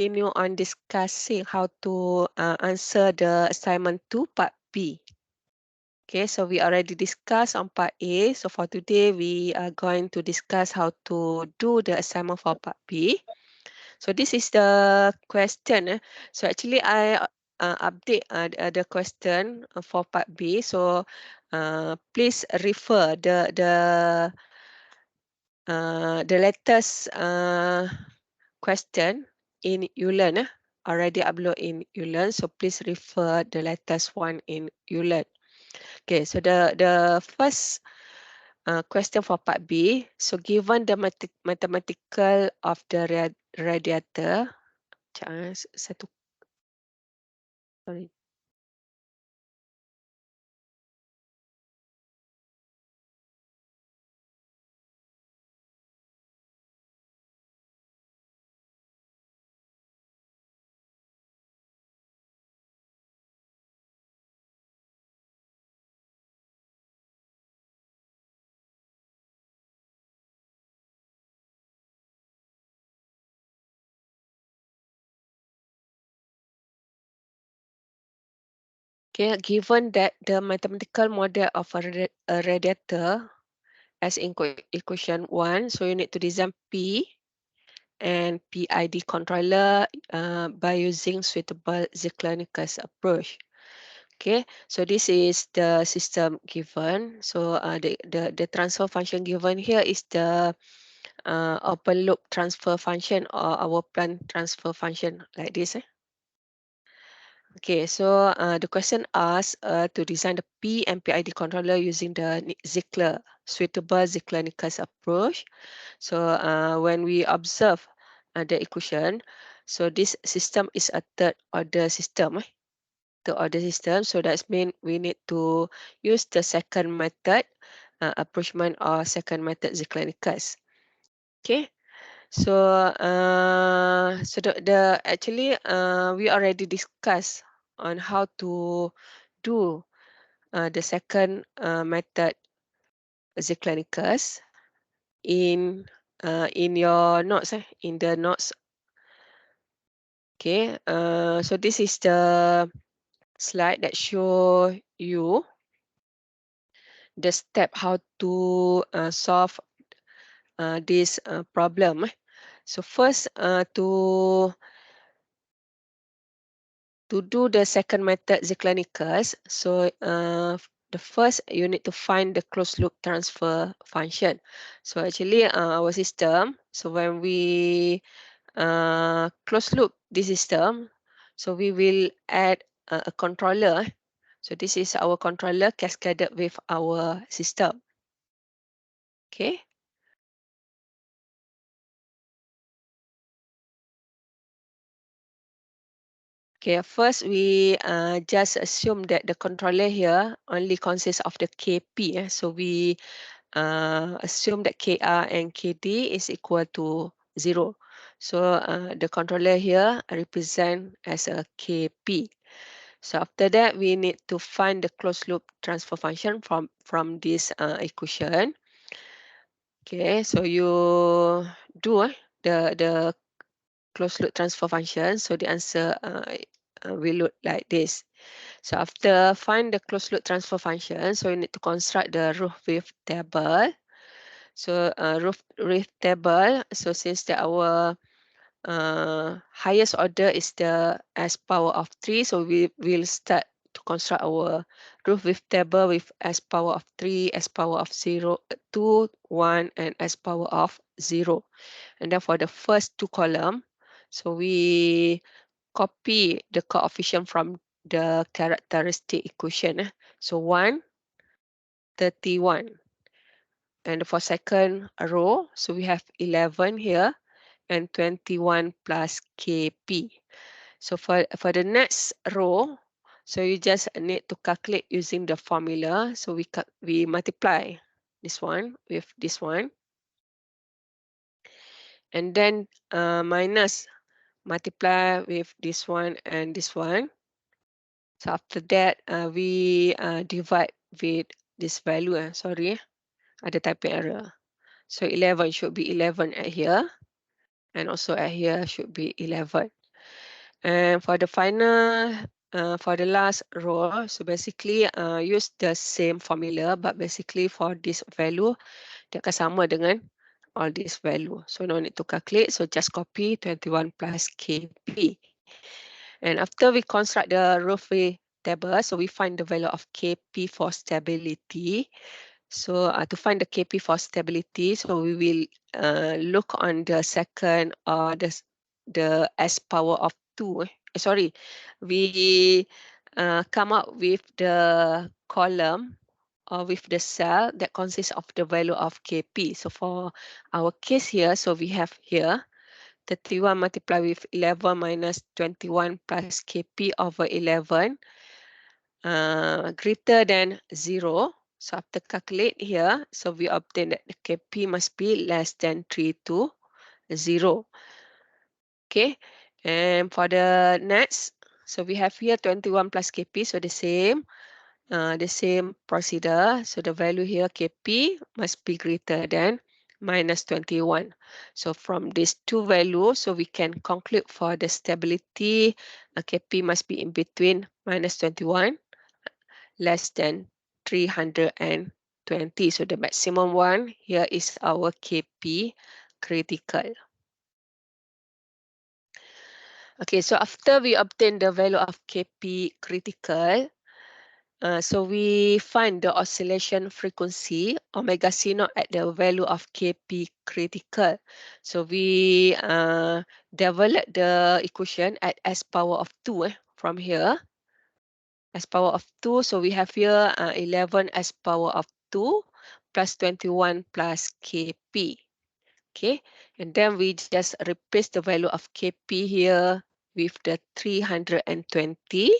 continue on discussing how to answer the assignment 2 part B. Okay, so we already discussed on part A. So for today, we are going to discuss how to do the assignment for part B. So this is the question. So actually, I update the question for part B. So please refer the latest question in ULearn. Already upload in ULearn. So please refer the latest one in ULearn. Okay, so the first question for part B. So given the mathematical of the radiator, satu, sorry. Okay, given that the mathematical model of a radiator as in equation 1, so you need to design P and PID controller by using suitable Ziegler approach. Okay, so this is the system given. So the transfer function given here is the open loop transfer function or our plant transfer function like this. Okay, so the question asks to design the P and PID controller using the suitable Ziegler-Nichols approach. So when we observe the equation, so this system is a third order system. So that means we need to use the second method, approachment or second method Ziegler-Nichols. Okay. So, the actually we already discussed on how to do the second method Ziegler-Nichols in your notes, in the notes. Okay, so this is the slide that show you the step how to solve this problem. So first, to do the second method Ziegler-Nichols, so the first you need to find the closed loop transfer function. So actually our system, so when we closed loop this system, so we will add a controller. So this is our controller cascaded with our system. Okay. Okay, first we just assume that the controller here only consists of the KP. So we assume that KR and KD is equal to 0. So the controller here represent as a KP. So after that, we need to find the closed loop transfer function from this equation. Okay, so you do the closed loop transfer function. So the answer will look like this. So after find the closed loop transfer function, so you need to construct the roof width table. So roof width table. So since our highest order is the S power of 3, so we will start to construct our roof width table with S power of 3, S power of 0, 2, 1, and S power of 0. And then for the first two column, so we copy the coefficient from the characteristic equation. So 1, 31. And for second row, so we have 11 here and 21 plus KP. So for the next row, so you just need to calculate using the formula. So we multiply this one with this one. And then minus multiply with this one and this one. So after that, we divide with this value. Sorry, ada typing error. So 11 should be 11 at here. And also at here should be 11. And for the final, for the last row, so basically use the same formula, but basically for this value, dia akan sama dengan all this value. So no need to calculate, so just copy 21 plus KP. And after we construct the row free table, so we find the value of KP for stability. So to find the KP for stability, so we will look on the second or the S power of 2. Sorry, we come up with the column or with the cell that consists of the value of KP. So for our case here, so we have here 31 multiplied with 11 minus 21 plus KP over 11 greater than 0. So after calculate here, so we obtain that the KP must be less than 3 to 0. Okay, and for the next, so we have here 21 plus KP, so the same procedure. So the value here KP must be greater than minus 21. So from these two values, so we can conclude for the stability, KP must be in between minus 21 less than 320. So the maximum one here is our KP critical. Okay, so after we obtain the value of KP critical, so we find the oscillation frequency omega C naught at the value of KP critical. So we develop the equation at S power of 2 from here. S power of 2, so we have here 11 S power of 2 plus 21 plus KP. Okay, and then we just replace the value of KP here with the 320.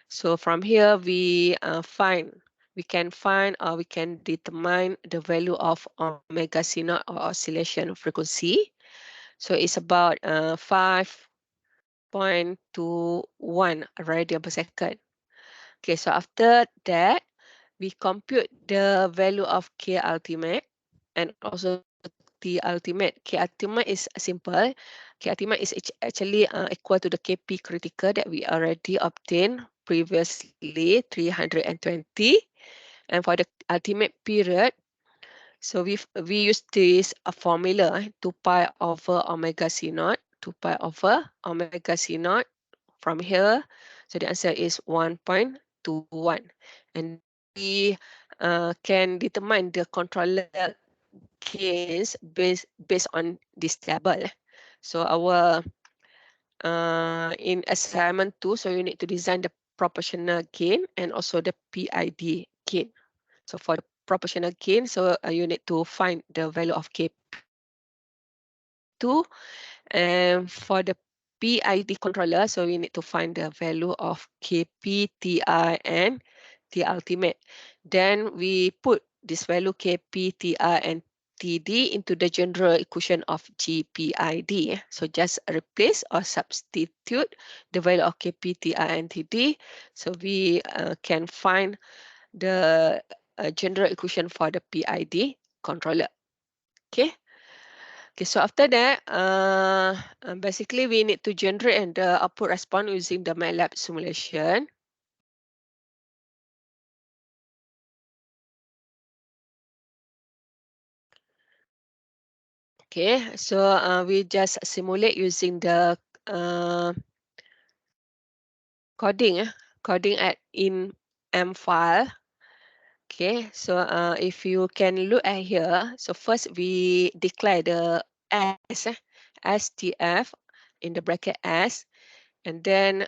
So from here we can find or we can determine the value of omega C naught or oscillation frequency. So it's about 5.21 radian per second. Okay, so after that, we compute the value of K ultimate and also T ultimate. K ultimate is simple. K ultimate is actually equal to the KP critical that we already obtained previously, 320. And for the ultimate period, so we use this formula, 2 pi over omega C naught, 2 pi over omega C naught from here. So the answer is 1.21. And we can determine the controller gains based on this table. So our in assignment 2, so you need to design the proportional gain and also the PID gain. So for the proportional gain, so you need to find the value of K2, and for the PID controller, so we need to find the value of KP, TI, and T ultimate. Then we put this value KP, TI, and TD into the general equation of GPID. So just replace or substitute the value of KP, TI, and TD. So we can find the general equation for the PID controller. Okay. Okay, so after that, basically we need to generate the output response using the MATLAB simulation. Okay, so we just simulate using the coding at in M file. Okay, so if you can look at here, so first we declare the S, STF in the bracket S, and then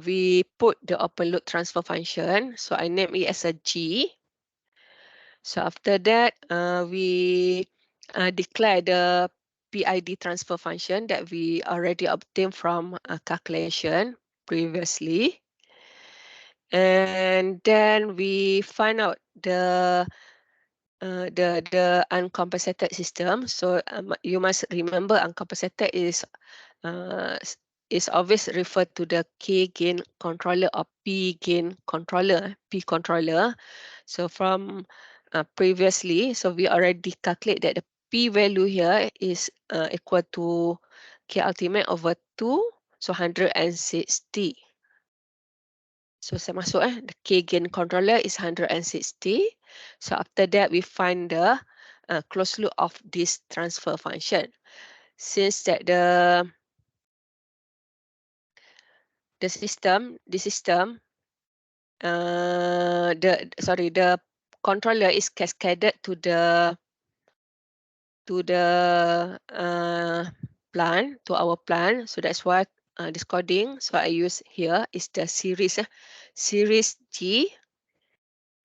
we put the open loop transfer function. So I name it as a G. So after that, we declare the PID transfer function that we already obtained from a calculation previously. And then we find out the uncompensated system. So you must remember uncompensated uh, is always referred to the K gain controller or P gain controller, P controller. So from previously, so we already calculate that the P value here is equal to K ultimate over 2 So 160. So saya masuk the K gain controller is 160. So after that we find the closed loop of this transfer function. Since that the system the controller is cascaded to the plan, to our plan. So that's why this coding, so I use here is the series G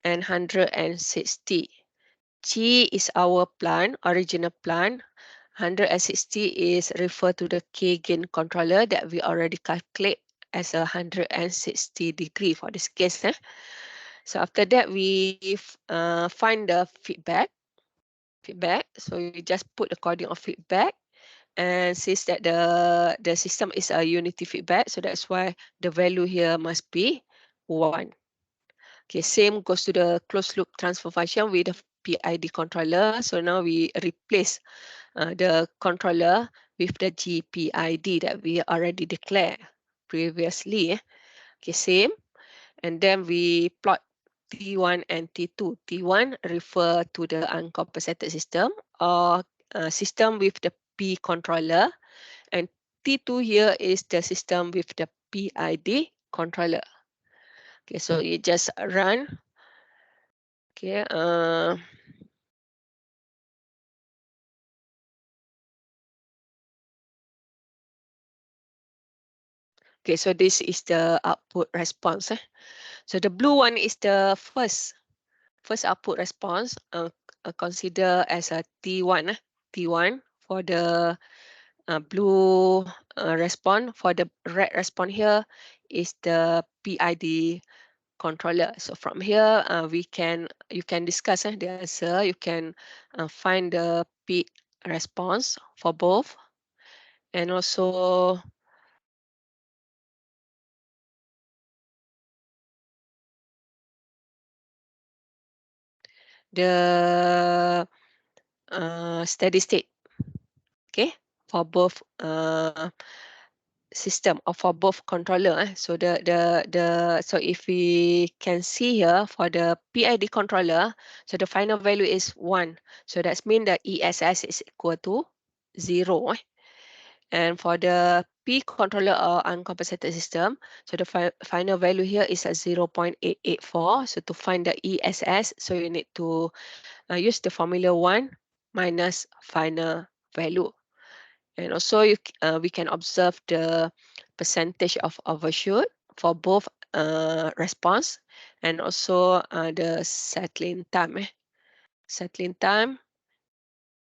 and 160. G is our plan, original plan. 160 is refer to the K gain controller that we already calculate as 160 degree for this case. So after that, we find the feedback. So you just put the coding of feedback, and since that the system is a unity feedback, so that's why the value here must be 1. Okay, same goes to the closed loop transfer function with the PID controller. So now we replace the controller with the GPID that we already declared previously. Okay, same. And then we plot T1 and T2. T1 refer to the uncompensated system or system with the P controller. And T2 here is the system with the PID controller. Okay, so you just run. Okay, okay, so this is the output response. So the blue one is the first output response. Consider as a T1. T1 for the blue response. For the red response here is the PID controller. So from here, you can discuss the answer. You can find the P response for both, and also the steady state. Okay, for both system or for both controller. So so if we can see here for the PID controller, so the final value is 1. So that's mean the ESS is equal to 0. And for the P controller or uncompensated system, so the final value here is at 0.884. So to find the ESS, so you need to use the formula 1 minus final value. And also we can observe the percentage of overshoot for both response and also the settling time. Settling time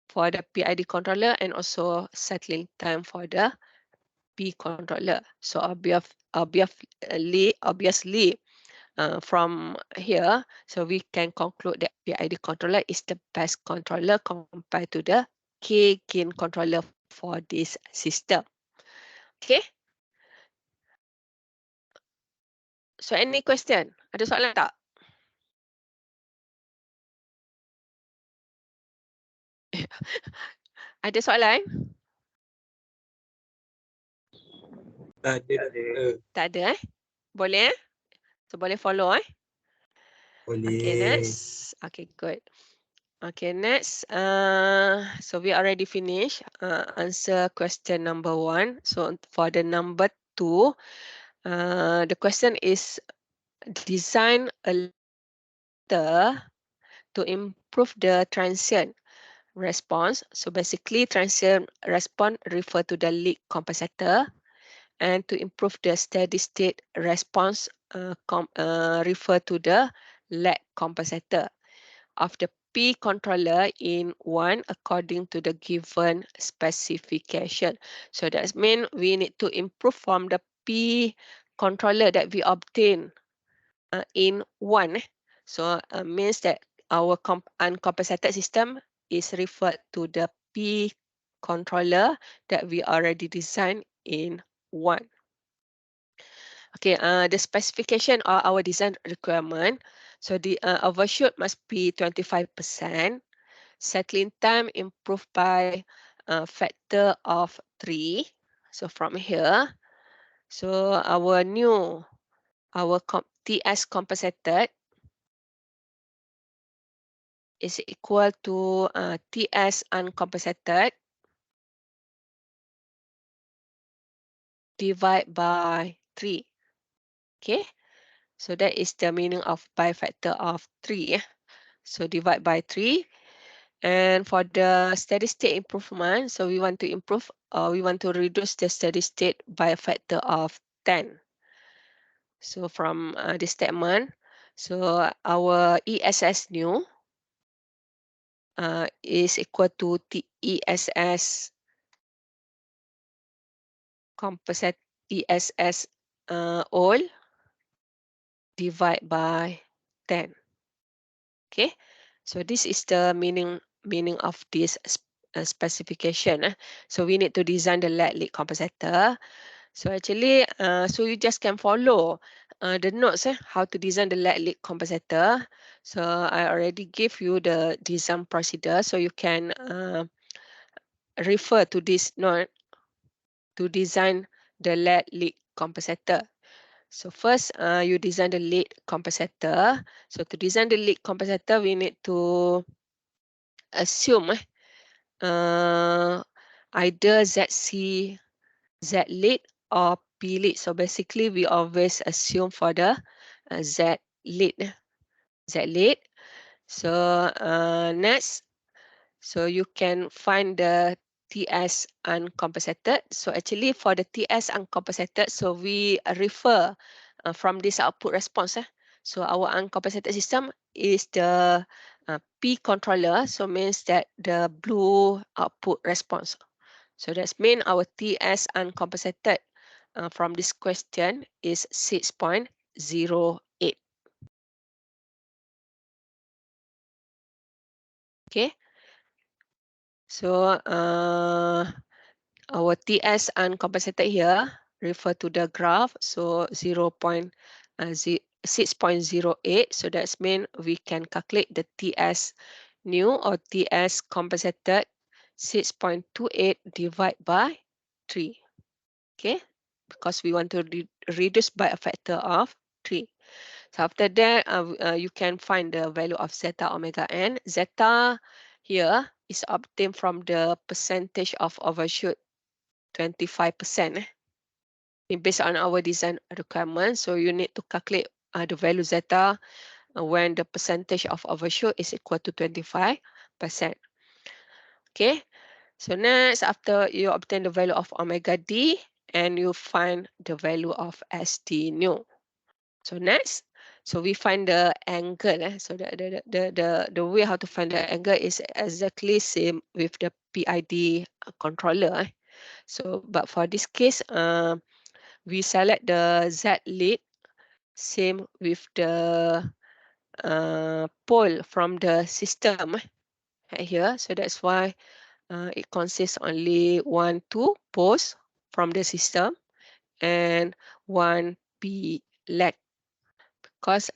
for the PID controller and also settling time for the P controller. So obviously from here, so we can conclude that PID controller is the best controller compared to the K gain controller for this system. Okay. So any question? Ada soalan tak? Ada soalan? Tak ada. Tak ada Boleh So boleh follow Okay, Boleh. next. Okay, good. Okay, next. So we already finished answer question number 1. So for the number 2, the question is design a letter to improve the transient response. So basically, transient response refer to the leak compensator, and to improve the steady state response refer to the lag compensator of the P controller in one according to the given specification. So that means we need to improve from the P controller that we obtain in one. So means that our uncompensated system is referred to the P controller that we already designed in one. Okay, the specification or our design requirement. So the overshoot must be 25%. Settling time improved by a factor of 3. So from here, So our TS compensated is equal to TS uncompensated divided by 3. Okay, so that is the meaning of by factor of 3. So divide by 3. And for the steady state improvement, so we want to improve, we want to reduce the steady state by a factor of 10. So from this statement, so our ESS new is equal to ESS composite ESS all divide by 10. Okay, so this is the meaning of this specification. So we need to design the lead compensator. So actually, so you just can follow the notes how to design the lead compensator. So I already gave you the design procedure, so you can refer to this note to design the lead compensator. So first, you design the lead compensator. So to design the lead compensator, we need to assume either ZC, Z lead or P lead. So basically, we always assume for the Z lead. Z lead. So next, so you can find the TS uncompensated. So actually for the TS uncompensated, so we refer from this output response. So our uncompensated system is the P controller. So means that the blue output response. So that's mean our TS uncompensated from this question is 6.08. Okay. So our TS uncompensated here refer to the graph. So 6.08. So that's mean we can calculate the TS new or TS compensated 6.28 divided by 3. Okay, because we want to reduce by a factor of 3. So after that, you can find the value of zeta omega n. Zeta here is obtained from the percentage of overshoot 25%. Based on our design requirement, so you need to calculate the value zeta when the percentage of overshoot is equal to 25%. Okay, so next, after you obtain the value of omega d, and you find the value of ST new. So next, so we find the angle. So the way how to find the angle is exactly same with the PID controller. So but for this case, we select the Z lead same with the pole from the system right here. So that's why it consists only 2 poles from the system and 1 P leg. Because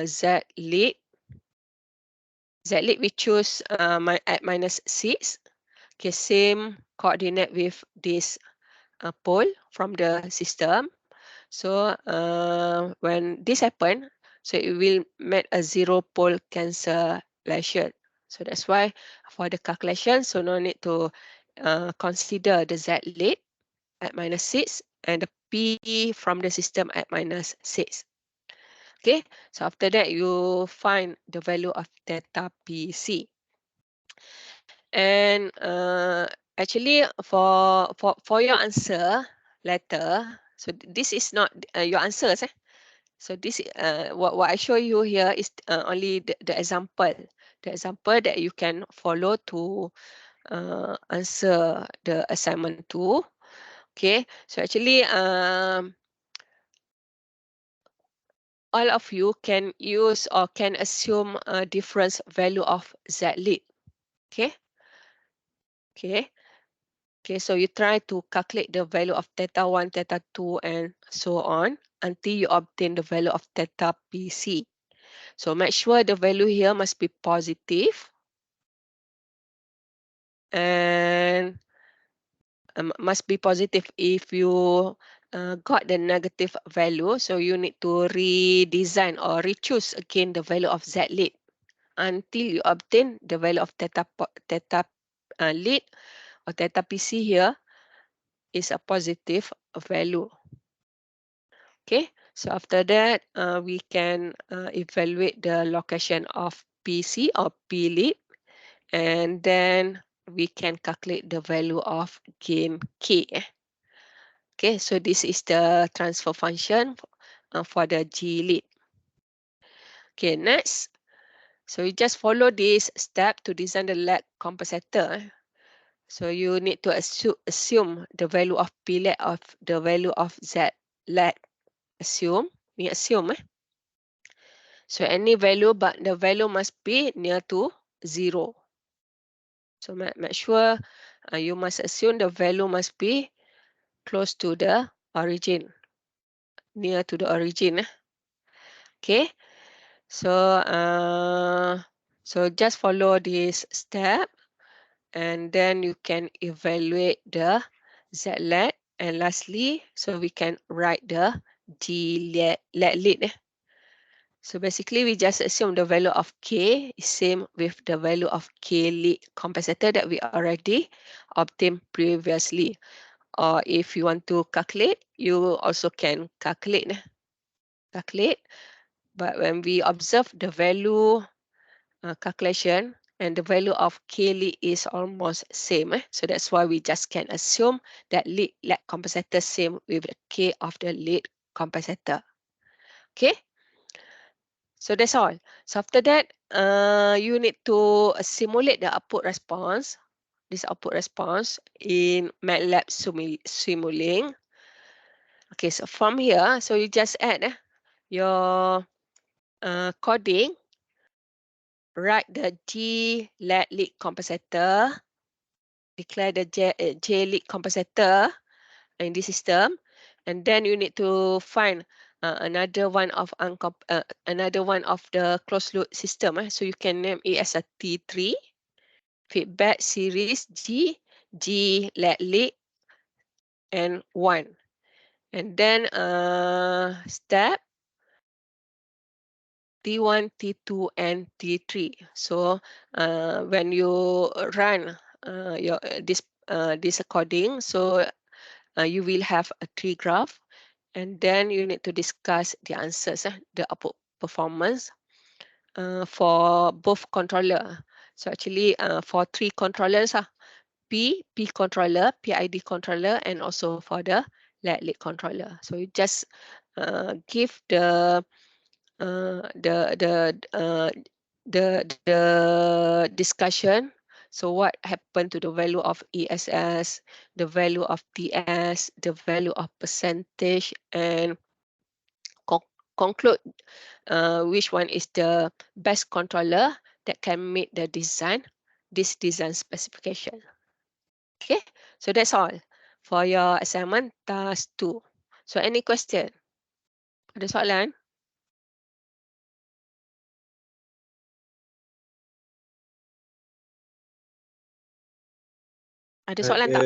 Z lead we choose at -6. Okay, same coordinate with this pole from the system. So when this happen, so it will make a zero pole cancellation. So that's why for the calculation, so no need to consider the Z lead at -6 and the P from the system at -6. Okay, so after that you find the value of theta PC. And actually for your answer letter, so this is not your answers. So this what I show you here is only the example that you can follow to answer the assignment 2. Okay, so actually all of you can use or can assume a different value of Z lead. Okay. Okay. Okay, so you try to calculate the value of theta 1, theta 2, and so on until you obtain the value of theta PC. So make sure the value here must be positive and must be positive if you got the negative value, so you need to redesign or re-choose again the value of Z lead until you obtain the value of theta lead or theta PC here is a positive value. Okay, so after that, we can evaluate the location of PC or P lead, and then we can calculate the value of gain K. Okay, so this is the transfer function for the G lead. Okay, next. So you just follow this step to design the LED compensator. So you need to assume the value of P LED of the value of Z LED. Assume, we assume. So any value, but the value must be near to 0. So make sure you must assume the value must be close to the origin, near to the origin. Okay, so just follow this step, and then you can evaluate the Z LED, and lastly, so we can write the G LED lead. So basically, we just assume the value of K is same with the value of K lead compensator that we already obtained previously. Or if you want to calculate, you also can calculate. But when we observe the value calculation and the value of K lead is almost same. So that's why we just can assume that lead compensator same with the K of the lead compensator. Okay. So that's all. So after that, you need to simulate the output response, this output response in MATLAB Simulink. Okay, so from here, so you just add your coding, write the G LED lead compensator, declare the J lead compensator in this system, and then you need to find another one of the closed loop system. So you can name it as a T3 feedback series G LED lead and 1, and then step T1, T2, and T3. So when you run your this coding, so you will have a tree graph, and then you need to discuss the answers, the output performance for both controller. So actually for 3 controllers, P controller, PID controller, and also for the LED lead controller. So you just give the discussion. So what happened to the value of ESS, the value of TS, the value of percentage, and conclude which one is the best controller that can meet the this design specification. Okay, so that's all for your assignment task 2. So any question? Ada soalan? Ada soalan tak?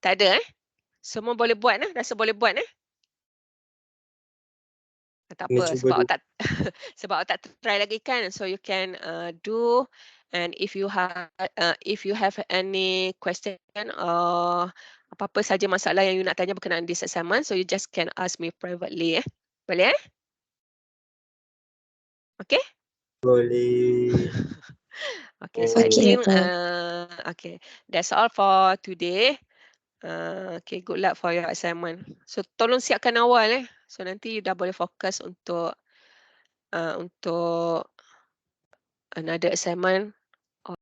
Tak ada Semua boleh buat rasa boleh buat Tak apa sebab tak sebab tak try lagi kan, so you can do, and if you have any question or apa-apa saja masalah yang you nak tanya berkenaan this assignment, so you just can ask me privately Boleh Okay? Boleh. Okay, so I think okay, that's all for today. Okay, good luck for your assignment. So tolong siapkan awal so nanti you dah boleh fokus untuk another assignment